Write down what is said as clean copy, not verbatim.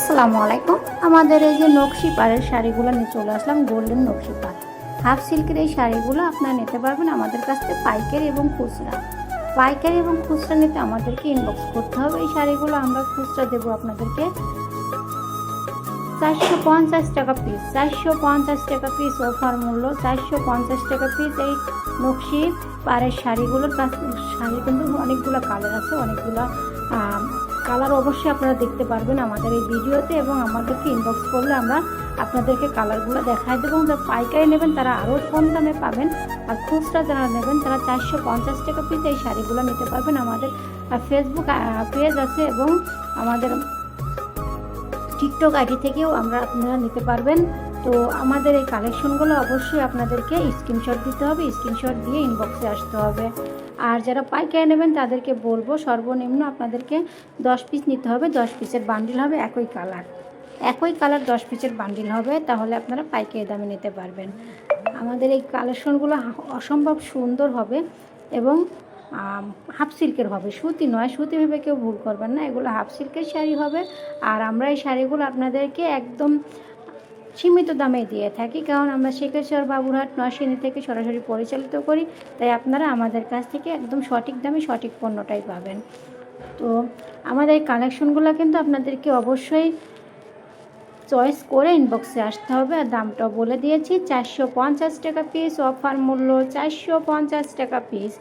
আসসালামু আলাইকুম। আমাদের এই যে নকশি পাড়ের শাড়িগুলো নিয়ে চলে আসলাম, গোল্ডেন নকশি পাড় হাফ সিল্কের এই শাড়িগুলো আপনারা নিতে পারবেন আমাদের কাছ থেকে পাইকারি এবং খুচরা। পাইকারি এবং খুচরা নিতে আমাদেরকে ইনবক্স করতে হবে। এই শাড়িগুলো আমরা খুচরা দেবো আপনাদেরকে 450 টাকা পিস। 450 টাকা পিস অফার মূল্য, 450 টাকা পিস। এই নকশি পাড়ের শাড়িগুলোর শাড়ি কিন্তু অনেকগুলো কালার আছে, অনেকগুলো কালার অবশ্যই আপনারা দেখতে পারবেন আমাদের এই ভিডিওতে, এবং আমাদেরকে ইনবক্স করলে আমরা আপনাদেরকে কালারগুলো দেখাই দেবো। যারা পাইকারি নেবেন তারা আরও কম দামে পাবেন, আর খুচরা যারা নেবেন তারা 450 টাকা পিস এই শাড়িগুলো নিতে পারবেন। আমাদের ফেসবুক পেজ আছে এবং আমাদের টিকটক আইডি থেকেও আপনারা নিতে পারবেন। তো আমাদের এই কালেকশনগুলো অবশ্যই আপনাদেরকে স্ক্রিনশট দিতে হবে, স্ক্রিনশট দিয়ে ইনবক্সে আসতে হবে। আর যারা পাইকারি নেবেন তাদেরকে বলবো সর্বনিম্ন আপনাদেরকে 10 পিস নিতে হবে। 10 পিসের বান্ডিল হবে, একই কালার 10 পিসের বান্ডিল হবে, তাহলে আপনারা পাইকারি দামে নিতে পারবেন। আমাদের এই কালেকশনগুলো অসম্ভব সুন্দর হবে এবং হাফ সিল্কের হবে, সুতি নয়। সুতি ভেবে কেউ ভুল করবেন না, এগুলো হাফ সিল্কের শাড়ি হবে। আর আমরা এই শাড়িগুলো আপনাদেরকে একদম সীমিত দামে দিয়ে থাকি, কারণ আমরা শেখেশ্বর বাবুরহাট নরসিংদী থেকে সরাসরি পরিচালিত করি, তাই আপনারা আমাদের কাছ থেকে একদম সঠিক দামে সঠিক পণ্যটাই পাবেন। তো আমাদের এই কালেকশনগুলো কিন্তু আপনাদেরকে অবশ্যই চয়েস করে ইনবক্সে আসতে হবে। আর দামটাও বলে দিয়েছি, 450 টাকা পিস অফার মূল্য, 450 টাকা পিস।